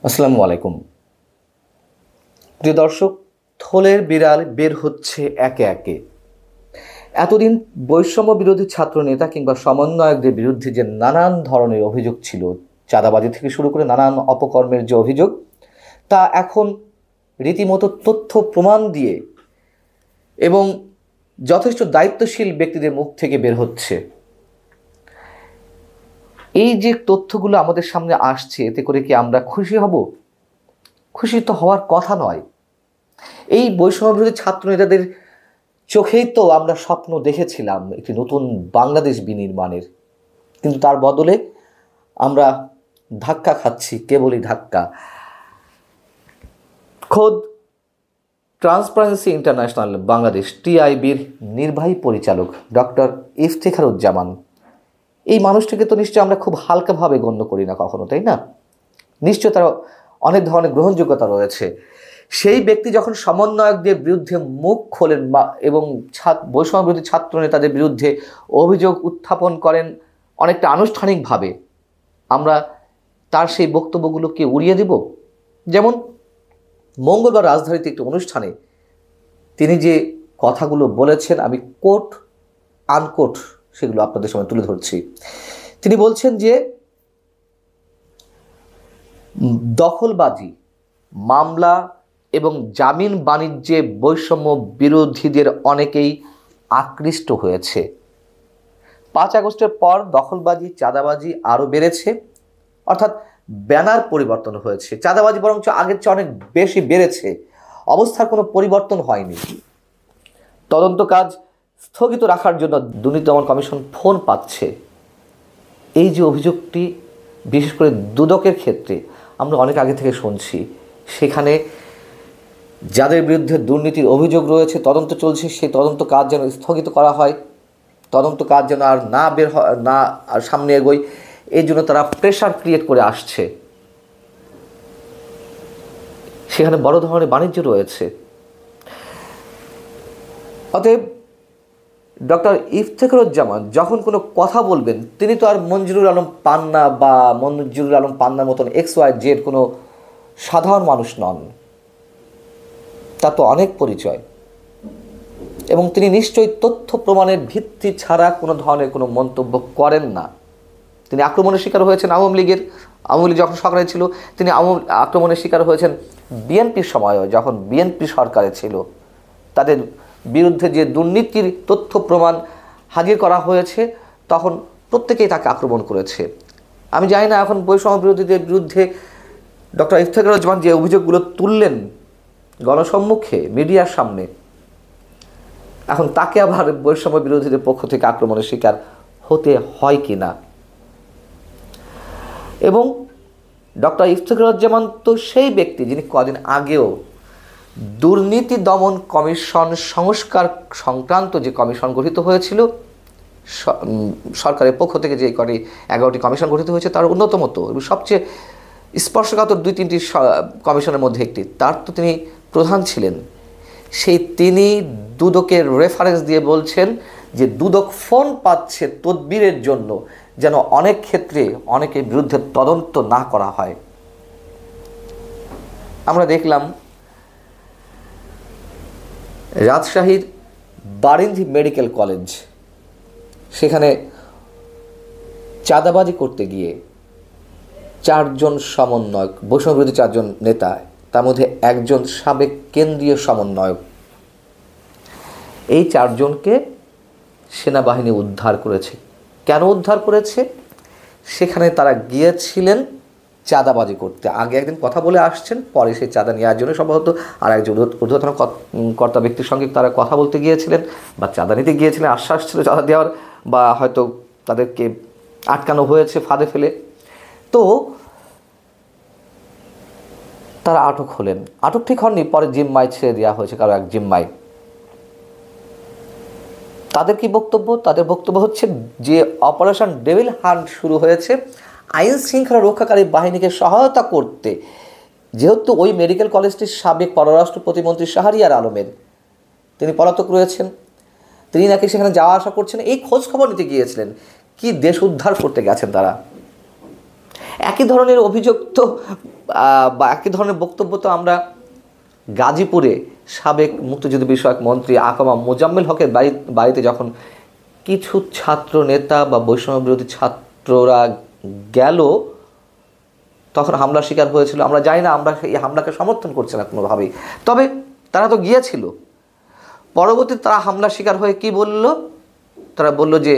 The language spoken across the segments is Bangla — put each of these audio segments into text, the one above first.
আসসালামু আলাইকুম। প্রিয় দর্শক, থলের বিড়াল বের হচ্ছে একে একে। এতদিন বৈষম্য বিরোধী ছাত্র নেতা কিংবা সমন্বয়কদের বিরুদ্ধে যে নানান ধরনের অভিযোগ ছিল, চাঁদাবাজি থেকে শুরু করে নানান অপকর্মের যে অভিযোগ, তা এখন রীতিমতো তথ্য প্রমাণ দিয়ে এবং যথেষ্ট দায়িত্বশীল ব্যক্তিদের মুখ থেকে বের হচ্ছে। এই যে তথ্যগুলো আমাদের সামনে আসছে, এতে করে কি আমরা খুশি হব? খুশি তো হওয়ার কথা নয়। এই বৈষম্যবিরোধী ছাত্র নেতাদের চোখেই তো আমরা স্বপ্ন দেখেছিলাম একটি নতুন বাংলাদেশ বিনির্মাণের, কিন্তু তার বদলে আমরা ধাক্কা খাচ্ছি, কেবলই ধাক্কা। খোদ ট্রান্সপারেন্সি ইন্টারন্যাশনাল বাংলাদেশ টিআইবির নির্বাহী পরিচালক ডক্টর ইফতেখারুজ্জামান, এই মানুষটিকে তো নিশ্চয়ই আমরা খুব হালকাভাবে গণ্য করি না কখনো, তাই না? নিশ্চয় তার অনেক ধরনের গ্রহণযোগ্যতা রয়েছে। সেই ব্যক্তি যখন সমন্বয়কদের বিরুদ্ধে মুখ খোলেন এবং বৈষম্য বিরোধী ছাত্র নেতাদের বিরুদ্ধে অভিযোগ উত্থাপন করেন অনেকটা আনুষ্ঠানিকভাবে, আমরা তার সেই বক্তব্যগুলোকে উড়িয়ে দেব? যেমন মঙ্গলবার রাজধানীতে একটি অনুষ্ঠানে তিনি যে কথাগুলো বলেছেন, আমি কোট আনকোট সেগুলো আপনাদের সামনে তুলে ধরছি। তিনি বলছেন যে দখলবাজি, মামলা এবং জামিন বাণিজ্যে বৈষম্য বিরোধীদের অনেকেই আকৃষ্ট হয়েছে। 5 আগস্টের পর দখলবাজি, চাঁদাবাজি আরও বেড়েছে, অর্থাৎ ব্যানার পরিবর্তন হয়েছে। চাঁদাবাজি বরঞ্চ আগের চেয়ে অনেক বেশি বেড়েছে, অবস্থার কোনো পরিবর্তন হয়নি। তদন্ত কাজ স্থগিত রাখার জন্য দুর্নীতি দমন কমিশন ফোন পাচ্ছে। এই যে অভিযোগটি, বিশেষ করে দুদকের ক্ষেত্রে আমরা অনেক আগে থেকে শুনছি, সেখানে যাদের বিরুদ্ধে দুর্নীতির অভিযোগ রয়েছে, তদন্ত চলছে, সেই তদন্ত কাজ যেন স্থগিত করা হয়, তদন্ত কাজ যেন আর না বের হয়, না আর সামনে এগোয়, এই জন্য তারা প্রেশার ক্রিয়েট করে আসছে। সেখানে বড় ধরনের বাণিজ্য রয়েছে। অতএব ডক্টর ইফতেখারুজ্জামান যখন কোনো কথা বলবেন, তিনি তো আর মঞ্জুরুল আলম পান্না বা মঞ্জুরুল আলম পান্নার মতন XYZ কোনো সাধারণ মানুষ নন, তার তো অনেক পরিচয়, এবং তিনি নিশ্চয়ই তথ্য প্রমাণের ভিত্তি ছাড়া কোনো ধরনের কোনো মন্তব্য করেন না। তিনি আক্রমণের শিকার হয়েছেন আওয়ামী লীগ যখন সরকারে ছিল, তিনি আক্রমণের শিকার হয়েছেন বিএনপির সময়ও, যখন বিএনপি সরকারে ছিল। তাদের বিরুদ্ধে যে দুর্নীতির তথ্য প্রমাণ হাজির করা হয়েছে, তখন প্রত্যেকেই তাকে আক্রমণ করেছে। আমি জানি না এখন বৈষম্য বিরোধীদের বিরুদ্ধে ডক্টর ইফতেখারুজ্জামান যে অভিযোগগুলো তুললেন গণসম্মুখে, মিডিয়ার সামনে, এখন তাকে আবার বৈষম্য বিরোধীদের পক্ষ থেকে আক্রমণের শিকার হতে হয় কি না। এবং ডক্টর ইফতেখারুজ্জামান তো সেই ব্যক্তি যিনি কদিন আগেও দুর্নীতি দমন কমিশন সংস্কার সংক্রান্ত যে কমিশন গঠিত হয়েছিল, সরকারের পক্ষ থেকে যে 11টি কমিশন গঠিত হয়েছে, তার অন্যতম এবং সবচেয়ে স্পর্শকাতর 2-3টি কমিশনের মধ্যে একটি, তার তো তিনি প্রধান ছিলেন। তিনি দুদকের রেফারেন্স দিয়ে বলছেন যে দুদক ফোন পাচ্ছে তদবিরের জন্য, যেন অনেক ক্ষেত্রে অনেকের বিরুদ্ধে তদন্ত না করা হয়। আমরা দেখলাম রাজশাহীর বারিন্দি মেডিকেল কলেজ, সেখানে চাঁদাবাজি করতে গিয়ে 4 জন সমন্বয়ক, বৈষম্য বিরোধী 4 জন নেতা, তার মধ্যে একজন সাবেক কেন্দ্রীয় সমন্বয়ক, এই 4 জনকে সেনাবাহিনী উদ্ধার করেছে। কেন উদ্ধার করেছে? সেখানে তারা গিয়েছিলেন চাঁদাবাজি করতে। আগে একদিন কথা বলে আসছেন, পরে সেই চাঁদা নেওয়ার জন্য সম্ভবত আর একজন ঊর্ধ্বতন কর্তা ব্যক্তির সঙ্গে তারা কথা বলতে গিয়েছিলেন বা চাঁদা নিতে গিয়েছিলেন, আশ্বাস ছিল চাঁদা দেওয়ার, বা হয়তো তাদেরকে আটকানো হয়েছে ফাঁদে ফেলে। তো তারা আটক হলেন। আটক ঠিক হননি, পরে জিম্মায় ছেড়ে দেওয়া হয়েছে কারো এক জিম্মায়। তাদের কি বক্তব্য? তাদের বক্তব্য হচ্ছে যে অপারেশন ডেভিল হান্ট শুরু হয়েছে আইন শৃঙ্খলা রক্ষাকারী বাহিনীকে সহায়তা করতে, যেহেতু ওই মেডিকেল কলেজটির সাবেক পররাষ্ট্র প্রতিমন্ত্রী শাহরিয়ার আলমের, তিনি পলাতক রয়েছেন, তিনি নাকি সেখানে যাওয়া আসা করছেন, এই খোঁজ খবর নিতে গিয়েছিলেন। কি দেশ উদ্ধার করতে গেছেন তারা। একই ধরনের অভিযোগ তো বা একই ধরনের বক্তব্য তো আমরা গাজীপুরে সাবেক মুক্তিযুদ্ধ বিষয়ক মন্ত্রী আকামা মোজাম্মেল হকের বাড়িতে যখন কিছু ছাত্র নেতা বা বৈষম্য বিরোধী ছাত্ররা গেল, তখন হামলার শিকার হয়েছিল। আমরা জানি না, আমরা এই হামলাকে সমর্থন করছি না কোনোভাবেই, তবে তারা তো গিয়েছিল। পরবর্তীতে তারা হামলার শিকার হয়ে কি বলল? তারা বলল যে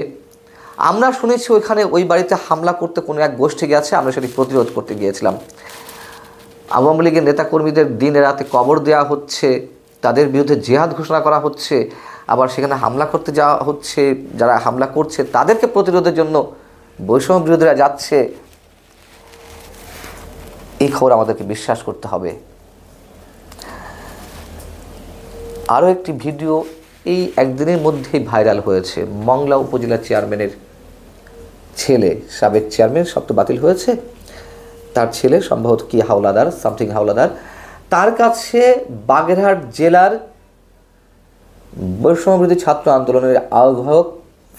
আমরা শুনেছি ওইখানে ওই বাড়িতে হামলা করতে কোনো এক গোষ্ঠী গেছে, আমরা সেটি প্রতিরোধ করতে গিয়েছিলাম। আওয়ামী লীগের নেতাকর্মীদের দিনে রাতে কবর দেওয়া হচ্ছে, তাদের বিরুদ্ধে জিহাদ ঘোষণা করা হচ্ছে, আবার সেখানে হামলা করতে যাওয়া হচ্ছে। যারা হামলা করছে তাদেরকে প্রতিরোধের জন্য বৈষম্য বিরোধীরা যাচ্ছে। এই খবর আমাদেরকে বিশ্বাস করতে হবে। আরও একটি ভিডিও এই একদিনের মধ্যেই ভাইরাল হয়েছে। মংলা উপজেলা চেয়ারম্যানের ছেলে, সাবেক চেয়ারম্যান, সব তো বাতিল হয়েছে, তার ছেলে সম্ভবত কি হাওলাদার, সামথিং হাওলাদার, তার কাছে বাগেরহাট জেলার বৈষম্যবিরোধী ছাত্র আন্দোলনের আহ্বায়ক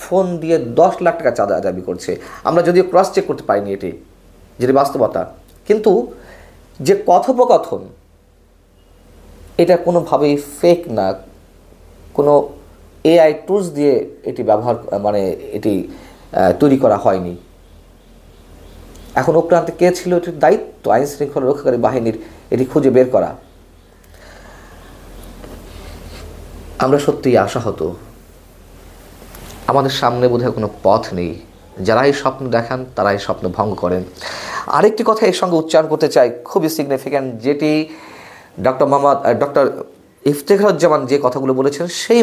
ফোন দিয়ে 10 লাখ টাকা চাঁদা দাবি করছে। আমরা যদিও ক্রস চেক করতে পারিনি এটি, যেটি বাস্তবতা, কিন্তু যে কথোপকথন, এটা কোনোভাবেই ফেক না, কোনো এআই টুলস দিয়ে এটি ব্যবহার এটি তৈরি করা হয়নি। এখন ও প্রান্তে কে ছিল, এটির দায়িত্ব আইন শৃঙ্খলা রক্ষাকারী বাহিনীর এটি খুঁজে বের করা। আমরা সত্যিই আশাহত। আমাদের সামনে বোধহয় কোনো পথ নেই। যারা এই স্বপ্ন দেখান তারা এই স্বপ্ন ভঙ্গ করেন। আরেকটি কথা এর সঙ্গে উচ্চারণ করতে চাই, খুবই সিগনিফিক্যান্ট, যেটি ডক্টর ইফতেখারুজ্জামান যে কথাগুলো বলেছেন সেই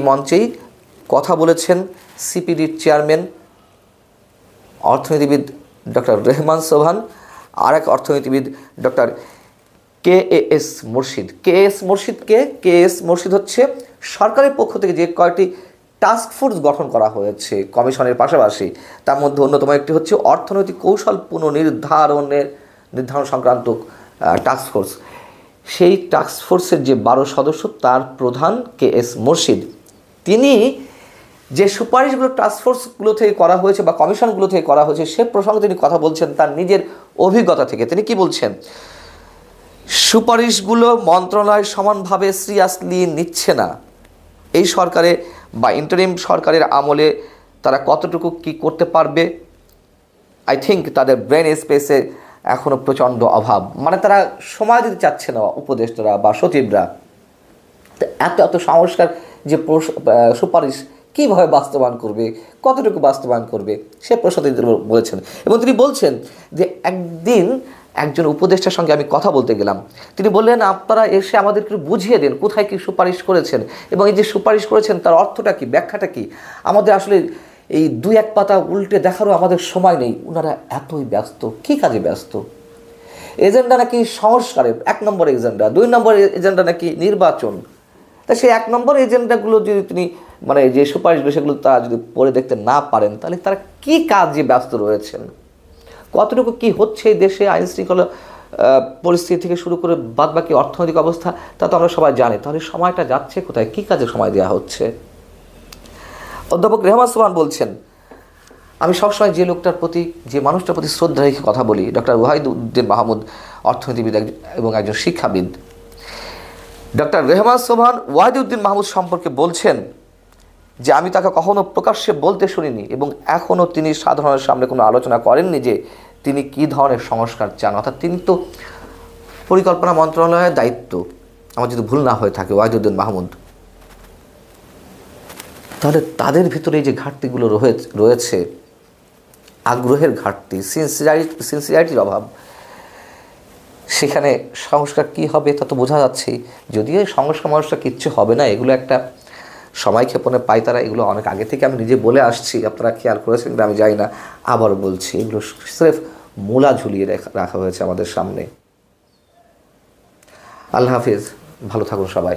মঞ্চেই কথা বলেছেন সিপিডির চেয়ারম্যান অর্থনীতিবিদ ডক্টর রেহমান সোবহান, আর এক অর্থনীতিবিদ ডক্টর কেএস মুর্শিদ। কেএস মুর্শিদ হচ্ছে সরকারের পক্ষ থেকে যে কয়েকটি টাস্ক ফোর্স গঠন করা হয়েছে কমিশনের পাশাপাশি, তার মধ্যে অন্যতম একটি হচ্ছে অর্থনৈতিক কৌশল নির্ধারণ সংক্রান্ত টাস্ক ফোর্স। সেই টাস্ক ফোর্সের যে 12 সদস্য, তার প্রধান কেএস মুর্শিদ, তিনি যে সুপারিশগুলো টাস্ক ফোর্সগুলো থেকে করা হয়েছে বা কমিশনগুলো থেকে করা হয়েছে সে প্রসঙ্গে তিনি কথা বলছেন তার নিজের অভিজ্ঞতা থেকে। তিনি কি বলছেন? সুপারিশগুলো মন্ত্রণালয় সমানভাবে সিরিয়াসলি নিচ্ছে না। এই সরকারে বা ইন্টারিম সরকারের আমলে তারা কতটুকু কি করতে পারবে, আই থিঙ্ক তাদের ব্রেন স্পেসে এখনও প্রচণ্ড অভাব। তারা সময় দিতে চাচ্ছে না উপদেষ্টারা বা সচিবরা। এত সংস্কার যে সুপারিশ কীভাবে বাস্তবায়ন করবে, কতটুকু বাস্তবায়ন করবে, সে প্রশ্ন তিনি বলেছেন। এবং তিনি বলছেন যে একদিন একজন উপদেষ্টার সঙ্গে আমি কথা বলতে গেলাম, তিনি বললেন আপনারা এসে আমাদেরকে বুঝিয়ে দেন কোথায় কী সুপারিশ করেছেন এবং এই যে সুপারিশ করেছেন তার অর্থটা কী, ব্যাখ্যাটা কী। আমাদের আসলে এই 2-1 পাতা উল্টে দেখারও আমাদের সময় নেই। ওনারা এতই ব্যস্ত। কী কাজে ব্যস্ত? এজেন্ডা নাকি সংস্কারের 1 নম্বর এজেন্ডা, 2 নম্বর এজেন্ডা নাকি নির্বাচন। তা সেই 1 নম্বর এজেন্ডাগুলো যদি তিনি যে সুপারিশগুলো সেগুলো তারা যদি পড়ে দেখতে না পারেন, তাহলে তারা কী কাজে ব্যস্ত রয়েছেন, কতটুকু কি হচ্ছে এই দেশে আইন শৃঙ্খলা পরিস্থিতি থেকে শুরু করে বাদবাকি অর্থনৈতিক অবস্থা, তা তো আমরা সবাই জানি। তাহলে সময়টা যাচ্ছে কোথায়, কী কাজে সময় দেওয়া হচ্ছে? অধ্যাপক রেহমান সোবহান বলছেন, আমি সবসময় যে লোকটার প্রতি, যে মানুষটার প্রতি শ্রদ্ধা রেখে কথা বলি, ডক্টর ওয়াহিদুদ্দিন মাহমুদ, অর্থনীতিবিদ এবং একজন শিক্ষাবিদ। ডক্টর রেহমান সোবহান ওয়াহিদুদ্দিন মাহমুদ সম্পর্কে বলছেন যে আমি তাকে কখনো প্রকাশ্যে বলতে শুনিনি এবং এখনও তিনি সাধারণের সামনে কোনো আলোচনা করেননি যে তিনি কী ধরনের সংস্কার চান। অর্থাৎ তিনি তো পরিকল্পনা মন্ত্রণালয়ের দায়িত্ব, আমার যদি ভুল না হয়ে থাকে, ওয়াহিদুদ্দিন মাহমুদ। তাহলে তাদের ভিতরে যে ঘাটতিগুলো রয়েছে, আগ্রহের ঘাটতি, সিনসিয়ারিটির অভাব, সেখানে সংস্কার কী হবে তা তো বোঝা যাচ্ছে। যদিও সংস্কার মানুষটা কিচ্ছু হবে না, এগুলো একটা সময় ক্ষেপণে পায় তারা। এগুলো অনেক আগে থেকে আমি নিজে বলে আসছি, আপনারা খেয়াল করেছেন কিন্তু আমি জানি না, আবার বলছি, এগুলো স্রেফ মূলা ঝুলিয়ে রাখা হয়েছে আমাদের সামনে। আল্লাহ হাফিজ, ভালো থাকুন সবাই।